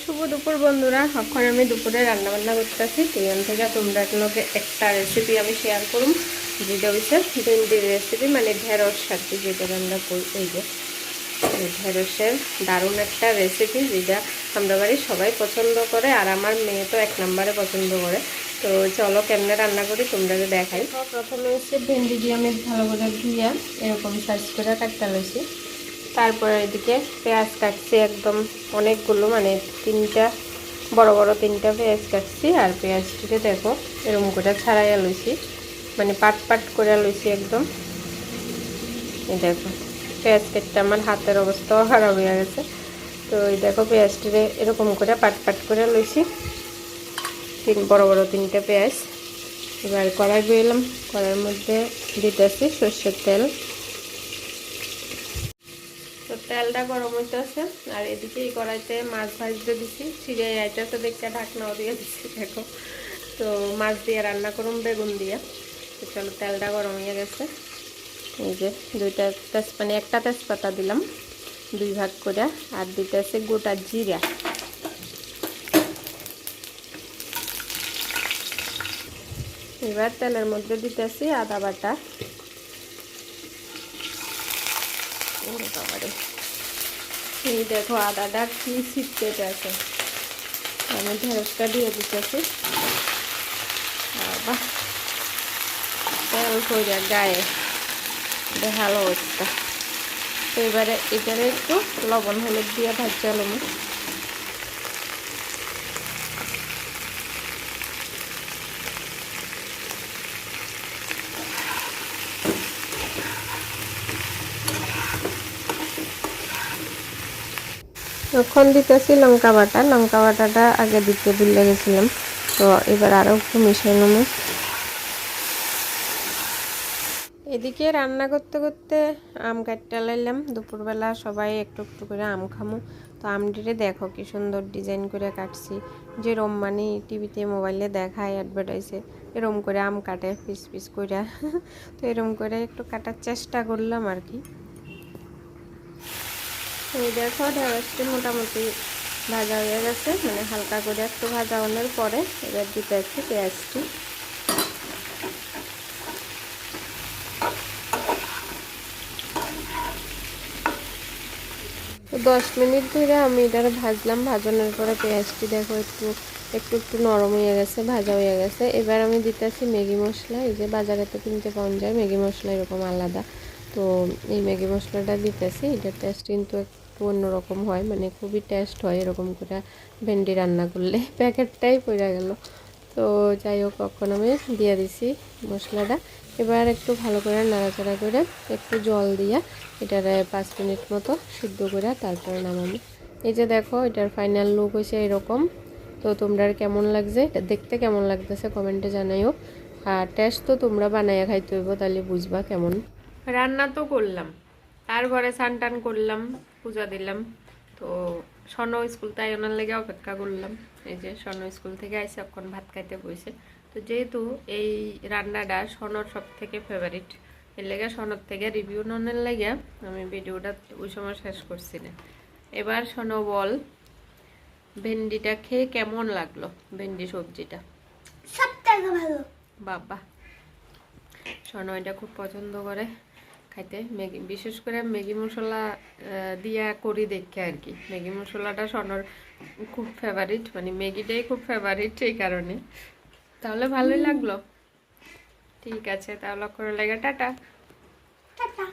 শুভ দুপুর বন্ধুরা। এখন আমি দুপুরে রান্না বান্না করতেছি। সেইখান থেকে তোমরা লোকে একটা রেসিপি আমি শেয়ার করুম, যেটা হচ্ছে ভেন্ডির রেসিপি, মানে ঢেঁড়স সাথে যেটা রান্না করি। এই যে ঢেঁড়সের দারুণ একটা রেসিপি, যেটা আমরা বাড়ির সবাই পছন্দ করে, আর আমার মেয়ে তো এক নম্বরে পছন্দ করে। তো চলো কেমনে রান্না করি তোমরা দেখাই। প্রথমে হচ্ছে ভেন্ডি দিয়ে আমি ভালো করে ধুয়ে এরকম সাইজ করে কাটতে লইছি। তারপরে এদিকে পেঁয়াজ কাটছি, একদম অনেকগুলো, মানে বড় বড় তিনটা পেঁয়াজ কাটছি। আর পেঁয়াজটিকে দেখো এরকম করে ছাড়াইয়া লইছি, মানে পাট পাট করে লইছি একদম। এই দেখো পেঁয়াজ কেটে আমার হাতের অবস্থাও খারাপ হয়ে গেছে। তো এই দেখো পেঁয়াজটিরে এরকম করে পাট পাট করে লইছি, বড় বড় তিনটা পেঁয়াজ। এবার কড়াই বইলাম, কড়াইয়ের মধ্যে দিতেছি সর্ষের তেল। তো তেলটা গরম হইতেছে, আর এদিকে এই কড়াইতে মাছ ভাজতে দিছি, ছিঁড়ে আইতেছে দেখতে ঢাকনাও দিয়ে দিচ্ছি। দেখো তো মাছ দিয়ে রান্না করুন বেগুন দিয়ে। তো চলো তেলটা গরম হয়ে গেছে। এই যে দুইটা তেজপাতা, একটা তেজপাতা দিলাম দুই ভাগ করে, আর দিতেছে গোটা জিরা। এবার তেলের মধ্যে দিতেছি আদা বাটা। এই দেখো আদাটা কি ছিটতে আছে, আমি ঢেঁড়সটা দিয়ে দিতেছি। বাহ, তেল করে গায়ে দেখালো অবস্থা। তো এবারে এটারে একটু লবণ হলুদ দিয়ে ভাজা লবণ। এখন দিতেছি লঙ্কা বাটা। লঙ্কা বাটাটা আগে দিতে ভুলে গেছিলাম, তো এবার আরও একটু মিশিয়ে নেব। এদিকে রান্না করতে করতে আম কাটতে লাইলাম। দুপুরবেলা সবাই একটু একটু করে আম খামো। তো আমটিরে দেখো কি সুন্দর ডিজাইন করে কাটছি, যেরম মানে টিভিতে মোবাইলে দেখায় অ্যাডভার্টাইজে এরম করে আম কাটে পিস পিস করে। তো এরম করে একটু কাটার চেষ্টা করলাম আর কি। এই দেখো ঢেঁড়সটি মোটামুটি ভাজা হয়ে গেছে, মানে হালকা করে একটু ভাজা হওয়ার পরে এবার দিতে একটু পেঁয়াজটি। তো 10 মিনিট ধরে আমি এটা ভাজলাম। ভাজানোর পরে পেঁয়াজটি দেখো একটু একটু একটু নরম হয়ে গেছে, ভাজা হয়ে গেছে। এবার আমি দিতেছি ম্যাগি মশলা। এই যে বাজারে তো কিনতে পাওয়া যায় ম্যাগি মশলা এরকম আলাদা। তো এই ম্যাগি মশলাটা দিতেছি। এটার টেস্ট কিন্তু একটু অন্যরকম হয়, মানে খুবই টেস্ট হয় এরকম করে ভেন্ডি রান্না করলে। প্যাকেটটাই পড়ে গেল। তো যাই হোক, কখন আমি দিয়ে দিছি মশলাটা। এবার একটু ভালো করে নাড়াচাড়া করে একটু জল দিয়ে এটারে 5 মিনিট মতো সিদ্ধ করে তারপরে নামাবো। এই যে দেখো এটার ফাইনাল লুক হয়েছে এরকম। তো তোমরা কেমন লাগছে, এটা দেখতে কেমন লাগতেছে কমেন্টে জানাইও। আর টেস্ট তো তোমরা বানাইয়া খাইতে হইব, তাহলে বুঝবা কেমন। রান্না তো করলাম, তারপরে স্নান টান করলাম, পূজা দিলাম। তো স্বর্ণ স্কুল তাই ওনার লেগে অপেক্ষা করলাম। এই যে স্বর্ণ স্কুল থেকে আইসে এখন ভাত খাইতে বসে। তো যেহেতু এই রান্নাটা স্বর্ণর সব থেকে ফেভারিট, এর লেগে স্বর্ণর থেকে রিভিউ নেওয়ার লেগে আমি ভিডিওটা ওই সময় শেষ করছি না। এবার স্বর্ণ বল ভেন্ডিটা খেয়ে কেমন লাগলো, ভেন্ডি সবজিটা? সবথেকে ভালো। বাবা, স্বর্ণ এটা খুব পছন্দ করে খাইতে। ম্যাগি, বিশেষ করে ম্যাগি মশলা দিয়া করি দেখে আর কি। ম্যাগি মশলাটা স্বর্ণর খুব ফেভারিট, মানে ম্যাগিটাই খুব ফেভারিট এই কারণে। তাহলে ভালোই লাগলো। ঠিক আছে, তাহলে করে লাগে টাটা। টাটা।